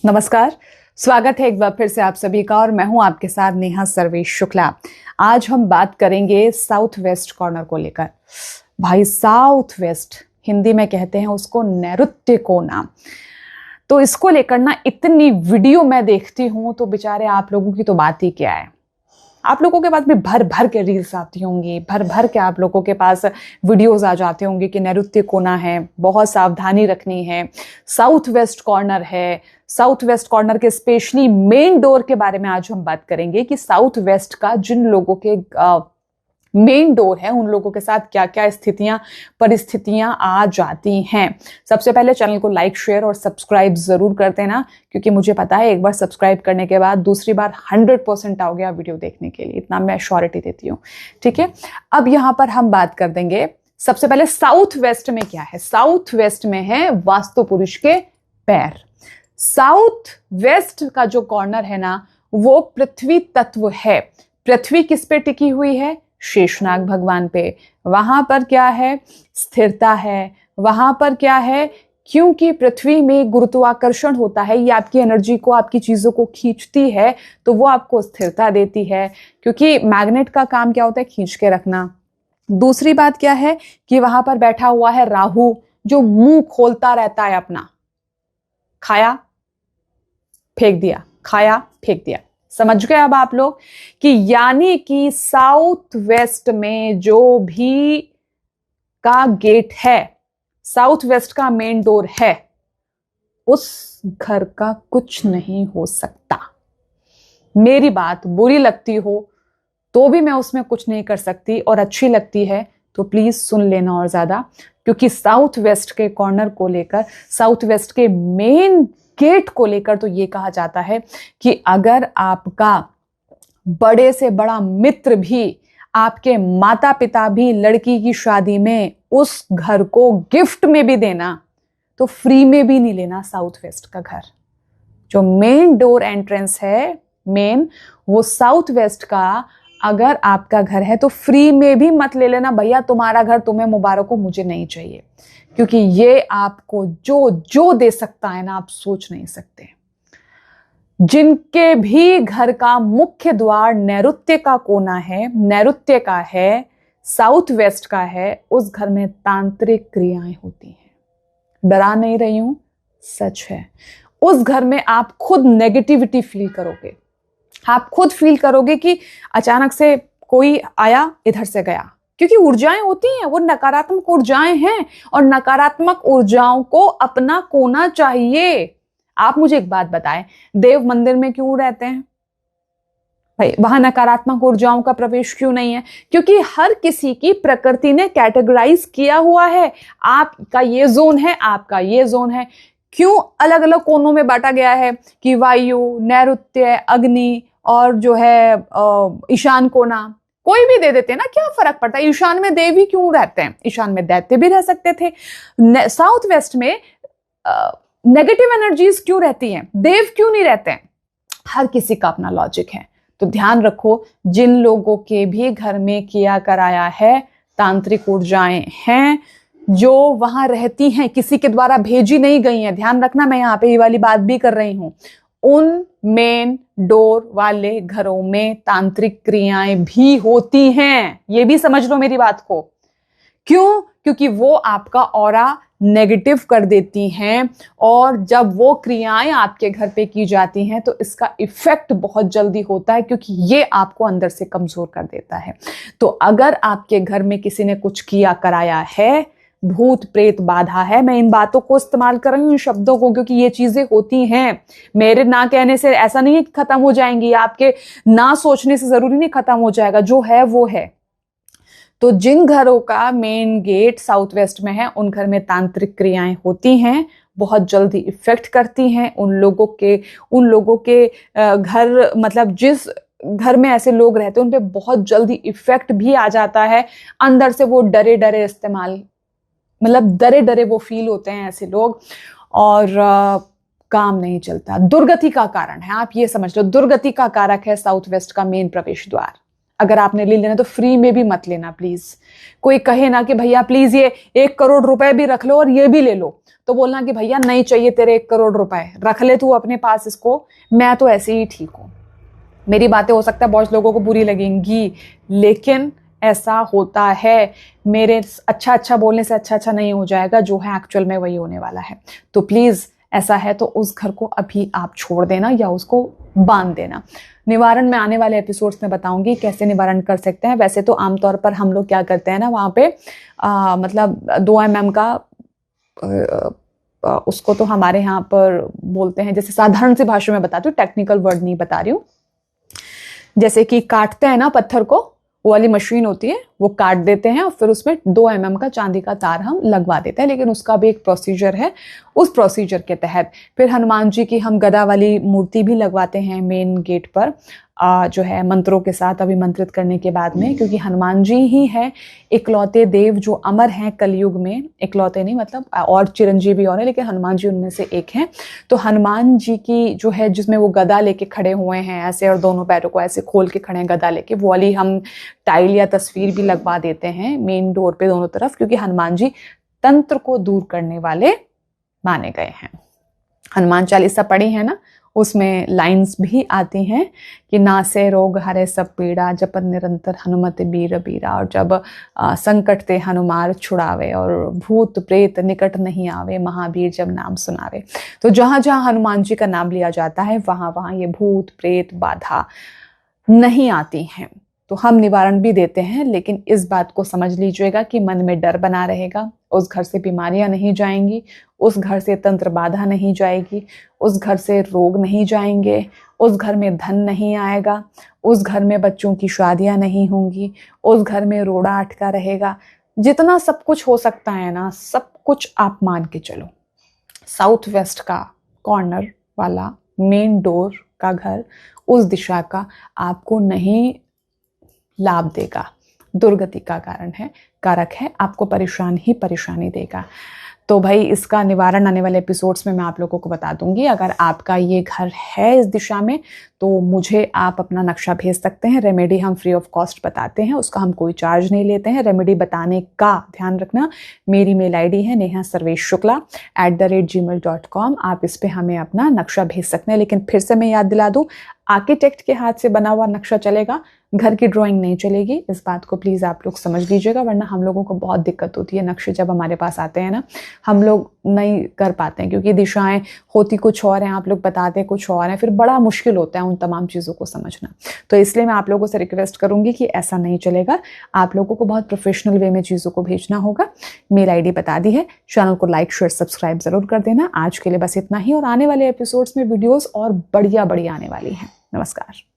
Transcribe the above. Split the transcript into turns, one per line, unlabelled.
नमस्कार। स्वागत है एक बार फिर से आप सभी का और मैं हूं आपके साथ नेहा सर्वेश शुक्ला। आज हम बात करेंगे साउथ वेस्ट कॉर्नर को लेकर। भाई साउथ वेस्ट हिंदी में कहते हैं उसको नैऋत्य कोना। तो इसको लेकर ना इतनी वीडियो मैं देखती हूं तो बेचारे आप लोगों की तो बात ही क्या है। आप लोगों के पास भी भर भर के रील्स आती होंगी, भर भर के आप लोगों के पास वीडियोस आ जाते होंगे कि नैऋत्य कोना है, बहुत सावधानी रखनी है, साउथ वेस्ट कॉर्नर है। साउथ वेस्ट कॉर्नर के स्पेशली मेन डोर के बारे में आज हम बात करेंगे कि साउथ वेस्ट का जिन लोगों के मेन डोर है उन लोगों के साथ क्या क्या स्थितियां परिस्थितियां आ जाती हैं। सबसे पहले चैनल को लाइक शेयर और सब्सक्राइब जरूर कर देना, क्योंकि मुझे पता है एक बार सब्सक्राइब करने के बाद दूसरी बार 100% आओगे आप वीडियो देखने के लिए, इतना मैं श्योरिटी देती हूँ। ठीक है, अब यहां पर हम बात कर देंगे सबसे पहले साउथ वेस्ट में क्या है। साउथ वेस्ट में है वास्तु पुरुष के पैर। साउथ वेस्ट का जो कॉर्नर है ना वो पृथ्वी तत्व है। पृथ्वी किस पे टिकी हुई है? शेषनाग भगवान पे। वहां पर क्या है? स्थिरता है। वहां पर क्या है? क्योंकि पृथ्वी में गुरुत्वाकर्षण होता है, ये आपकी एनर्जी को, आपकी चीजों को खींचती है, तो वो आपको स्थिरता देती है। क्योंकि मैग्नेट का काम क्या होता है? खींच के रखना। दूसरी बात क्या है कि वहां पर बैठा हुआ है राहु, जो मुंह खोलता रहता है अपना। खाया फेंक दिया, खाया फेंक दिया। समझ गए अब आप लोग कि यानी कि साउथ वेस्ट में जो भी का गेट है, साउथ वेस्ट का मेन डोर है, उस घर का कुछ नहीं हो सकता। मेरी बात बुरी लगती हो तो भी मैं उसमें कुछ नहीं कर सकती, और अच्छी लगती है तो प्लीज सुन लेना और ज्यादा, क्योंकि साउथ वेस्ट के कॉर्नर को लेकर, साउथ वेस्ट के मेन गेट को लेकर तो ये कहा जाता है कि अगर आपका बड़े से बड़ा मित्र भी, आपके माता पिता भी लड़की की शादी में उस घर को गिफ्ट में भी देना, तो फ्री में भी नहीं लेना साउथ वेस्ट का घर। जो मेन डोर एंट्रेंस है मेन, वो साउथ वेस्ट का अगर आपका घर है तो फ्री में भी मत ले लेना। भैया तुम्हारा घर तुम्हें मुबारक हो, मुझे नहीं चाहिए, क्योंकि ये आपको जो जो दे सकता है ना आप सोच नहीं सकते। जिनके भी घर का मुख्य द्वार नैऋत्य का कोना है, नैऋत्य का है, साउथ वेस्ट का है, उस घर में तांत्रिक क्रियाएं होती हैं। डरा नहीं रही हूं, सच है। उस घर में आप खुद नेगेटिविटी फील करोगे। आप खुद फील करोगे कि अचानक से कोई आया, इधर से गया, क्योंकि ऊर्जाएं होती हैं, वो नकारात्मक ऊर्जाएं हैं, और नकारात्मक ऊर्जाओं को अपना कोना चाहिए। आप मुझे एक बात बताएं, देव मंदिर में क्यों रहते हैं भाई? वहां नकारात्मक ऊर्जाओं का प्रवेश क्यों नहीं है? क्योंकि हर किसी की प्रकृति ने कैटेगराइज किया हुआ है। आपका ये जोन है, आपका ये जोन है। क्यों अलग अलग कोनों में बांटा गया है कि वायु, नैऋत्य, अग्नि और जो है ईशान कोना? कोई भी दे देते हैं ना, क्या फर्क पड़ता है? ईशान में देव ही क्यों रहते हैं? ईशान में दैत्य भी रह सकते थे। साउथ वेस्ट में नेगेटिव एनर्जीज क्यों रहती हैं? देव क्यों नहीं रहते हैं? हर किसी का अपना लॉजिक है। तो ध्यान रखो, जिन लोगों के भी घर में किया कराया है, तांत्रिक ऊर्जाएं हैं जो वहां रहती हैं, किसी के द्वारा भेजी नहीं गई हैं। ध्यान रखना, मैं यहां पे ये वाली बात भी कर रही हूं। उन मेन डोर वाले घरों में तांत्रिक क्रियाएं भी होती हैं, ये भी समझ लो मेरी बात को। क्यों? क्योंकि वो आपका ऑरा नेगेटिव कर देती हैं, और जब वो क्रियाएं आपके घर पे की जाती हैं तो इसका इफेक्ट बहुत जल्दी होता है, क्योंकि ये आपको अंदर से कमजोर कर देता है। तो अगर आपके घर में किसी ने कुछ किया कराया है, भूत प्रेत बाधा है, मैं इन बातों को इस्तेमाल कर रही हूं, इन शब्दों को, क्योंकि ये चीजें होती हैं। मेरे ना कहने से ऐसा नहीं है कि खत्म हो जाएंगी, आपके ना सोचने से जरूरी नहीं खत्म हो जाएगा, जो है वो है। तो जिन घरों का मेन गेट साउथ वेस्ट में है, उन घर में तांत्रिक क्रियाएं होती हैं, बहुत जल्दी इफेक्ट करती हैं उन लोगों के घर, मतलब जिस घर में ऐसे लोग रहते हैं उन पे बहुत जल्दी इफेक्ट भी आ जाता है। अंदर से वो डरे डरे मतलब डरे डरे वो फील होते हैं ऐसे लोग, और काम नहीं चलता। दुर्गति का कारण है, आप ये समझ लो, दुर्गति का कारक है साउथ वेस्ट का मेन प्रवेश द्वार। अगर आपने ले लेना तो फ्री में भी मत लेना प्लीज। कोई कहे ना कि भैया प्लीज ये 1 करोड़ रुपए भी रख लो और ये भी ले लो, तो बोलना कि भैया नहीं चाहिए तेरे 1 करोड़ रुपए, रख ले तू अपने पास इसको, मैं तो ऐसे ही ठीक हूं। मेरी बातें हो सकता है बहुत लोगों को बुरी लगेंगी, लेकिन ऐसा होता है। मेरे अच्छा अच्छा बोलने से अच्छा अच्छा नहीं हो जाएगा, जो है एक्चुअल में वही होने वाला है। तो प्लीज ऐसा है तो उस घर को अभी आप छोड़ देना या उसको बांध देना। निवारण में आने वाले एपिसोड्स में बताऊंगी कैसे निवारण कर सकते हैं। वैसे तो आमतौर पर हम लोग क्या करते हैं ना, वहां पे मतलब 2 mm का उसको तो हमारे यहाँ पर बोलते हैं, जैसे साधारण सी भाषा में बताती हूँ, टेक्निकल वर्ड नहीं बता रही हूँ। जैसे कि काटते हैं ना पत्थर को, वो वाली मशीन होती है, वो काट देते हैं और फिर उसमें 2 mm का चांदी का तार हम लगवा देते हैं। लेकिन उसका भी एक प्रोसीजर है। उस प्रोसीजर के तहत फिर हनुमान जी की हम गदा वाली मूर्ति भी लगवाते हैं मेन गेट पर, जो है मंत्रों के साथ अभिमंत्रित करने के बाद में, क्योंकि हनुमान जी ही है इकलौते देव जो अमर हैं कलयुग में। इकलौते नहीं मतलब और चिरंजीवी और है, लेकिन हनुमान जी उनमें से एक हैं। तो हनुमान जी की जो है, जिसमें वो गदा लेके खड़े हुए हैं ऐसे, और दोनों पैरों को ऐसे खोल के खड़े हैं गदा लेके, वो वाली हम टाइल या तस्वीर भी लगवा देते हैं मेन डोर पे दोनों तरफ, क्योंकि हनुमान जी तंत्र को दूर करने वाले माने गए हैं। हनुमान चालीसा पढ़ी है ना, उसमें लाइंस भी आती हैं कि नासे रोग हरे सब पीड़ा, जपन निरंतर हनुमत बीर बीरा, और जब संकट ते हनुमार छुड़ावे, और भूत प्रेत निकट नहीं आवे, महावीर जब नाम सुनावे। तो जहां जहां हनुमान जी का नाम लिया जाता है वहां वहां ये भूत प्रेत बाधा नहीं आती हैं। तो हम निवारण भी देते हैं, लेकिन इस बात को समझ लीजिएगा कि मन में डर बना रहेगा। उस घर से बीमारियां नहीं जाएंगी, उस घर से तंत्र बाधा नहीं जाएगी, उस घर से रोग नहीं जाएंगे, उस घर में धन नहीं आएगा, उस घर में बच्चों की शादियां नहीं होंगी, उस घर में रोड़ा अटका रहेगा। जितना सब कुछ हो सकता है ना, सब कुछ आप मान के चलो। साउथ वेस्ट का कॉर्नर वाला मेन डोर का घर उस दिशा का आपको नहीं लाभ देगा, दुर्गति का कारण है, कारक है, आपको परेशान ही परेशानी देगा। तो भाई इसका निवारण आने वाले एपिसोड्स में मैं आप लोगों को बता दूंगी। अगर आपका ये घर है इस दिशा में तो मुझे आप अपना नक्शा भेज सकते हैं। रेमेडी हम फ्री ऑफ कॉस्ट बताते हैं, उसका हम कोई चार्ज नहीं लेते हैं। रेमेडी बताने का ध्यान रखना। मेरी मेल आईडी है neha.sarveshshukla@gmail.com। आप इस पे हमें अपना नक्शा भेज सकते हैं। लेकिन फिर से मैं याद दिला दूं, आर्किटेक्ट के हाथ से बना हुआ नक्शा चलेगा, घर की ड्राइंग नहीं चलेगी। इस बात को प्लीज आप लोग समझ लीजिएगा, वरना हम लोगों को बहुत दिक्कत होती है। नक्शे जब हमारे पास आते हैं ना, हम लोग नहीं कर पाते हैं, क्योंकि दिशाएं होती कुछ और हैं, आप लोग बताते कुछ और हैं, फिर बड़ा मुश्किल होता है उन तमाम चीज़ों को समझना। तो इसलिए मैं आप लोगों से रिक्वेस्ट करूंगी कि ऐसा नहीं चलेगा। आप लोगों को बहुत प्रोफेशनल वे में चीज़ों को भेजना होगा। मेल आईडी बता दी है। चैनल को लाइक शेयर सब्सक्राइब जरूर कर देना। आज के लिए बस इतना ही, और आने वाले एपिसोड्स में वीडियोस और बढ़िया बढ़िया आने वाली हैं। नमस्कार।